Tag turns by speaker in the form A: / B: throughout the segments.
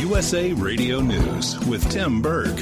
A: USA Radio News with Tim Berg.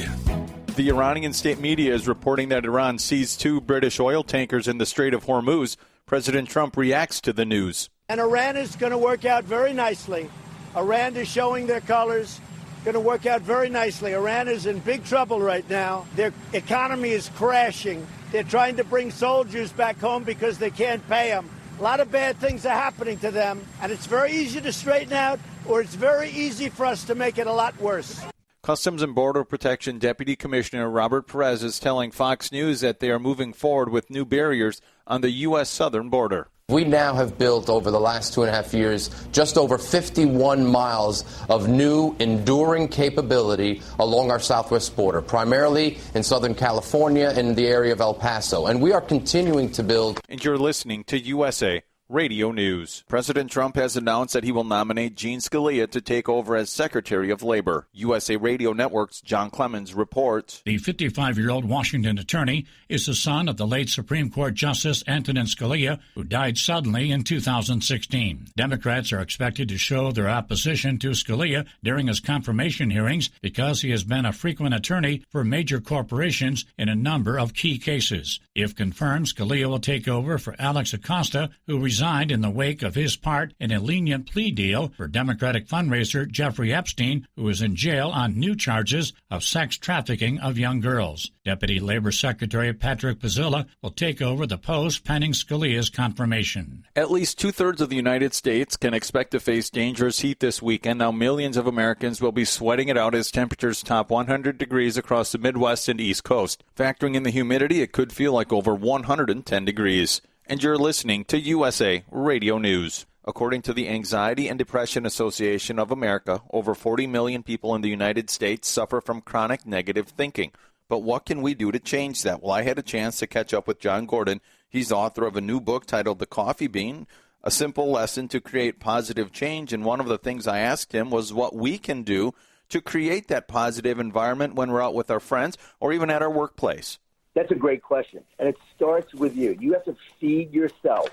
B: The Iranian state media is reporting that Iran seized 2 British oil tankers in the Strait of Hormuz. President Trump reacts to the news.
C: And Iran is going to work out very nicely. Iran is showing their colors, going to work out very nicely. Iran is in big trouble right now. Their economy is crashing. They're trying to bring soldiers back home because they can't pay them. A lot of bad things are happening to them, and it's very easy to straighten out, or it's very easy for us to make it a lot worse.
B: Customs and Border Protection Deputy Commissioner Robert Perez is telling Fox News that they are moving forward with new barriers on the U.S. southern border.
D: We now have built over the last 2.5 years just over 51 miles of new enduring capability along our southwest border, primarily in Southern California and in the area of El Paso. And we are continuing to build.
B: And you're listening to USA Radio News. President Trump has announced that he will nominate Gene Scalia to take over as Secretary of Labor. USA Radio Network's John Clemens reports.
E: The 55-year-old Washington attorney is the son of the late Supreme Court Justice Antonin Scalia, who died suddenly in 2016. Democrats are expected to show their opposition to Scalia during his confirmation hearings because he has been a frequent attorney for major corporations in a number of key cases. If confirmed, Scalia will take over for Alex Acosta, who resigned in the wake of his part in a lenient plea deal for Democratic fundraiser Jeffrey Epstein, who is in jail on new charges of sex trafficking of young girls. Deputy Labor Secretary Patrick Pizzilla will take over the post pending Scalia's confirmation.
B: At least 2/3 of the United States can expect to face dangerous heat this weekend. Now millions of Americans will be sweating it out as temperatures top 100 degrees across the Midwest and East Coast. Factoring in the humidity, it could feel like over 110 degrees. And you're listening to USA Radio News. According to the Anxiety and Depression Association of America, over 40 million people in the United States suffer from chronic negative thinking. But what can we do to change that? Well, I had a chance to catch up with John Gordon. He's author of a new book titled The Coffee Bean, a simple lesson to create positive change. And one of the things I asked him was what we can do to create that positive environment when we're out with our friends or even at our workplace.
F: That's a great question, and it starts with you. You have to feed yourself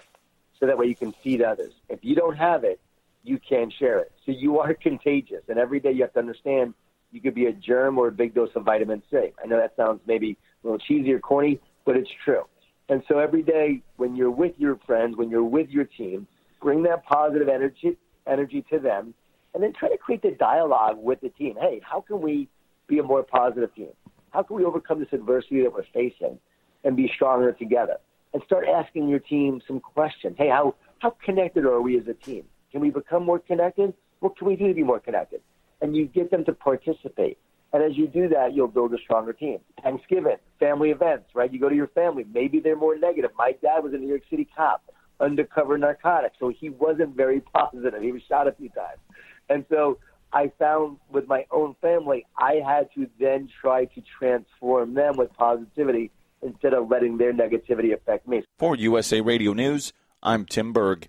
F: so that way you can feed others. If you don't have it, you can't share it. So you are contagious, and every day you have to understand you could be a germ or a big dose of vitamin C. I know that sounds maybe a little cheesy or corny, but it's true. And so every day when you're with your friends, when you're with your team, bring that positive energy to them, and then try to create the dialogue with the team. Hey, how can we be a more positive team? How can we overcome this adversity that we're facing and be stronger together? And start asking your team some questions. Hey, how connected are we as a team? Can we become more connected? What can we do to be more connected? And you get them to participate. And as you do that, you'll build a stronger team. Thanksgiving, family events, right? You go to your family. Maybe they're more negative. My dad was a New York City cop, undercover narcotics, so he wasn't very positive. He was shot a few times. And so I found with my own family, I had to then try to transform them with positivity instead of letting their negativity affect me.
B: For USA Radio News, I'm Tim Berg.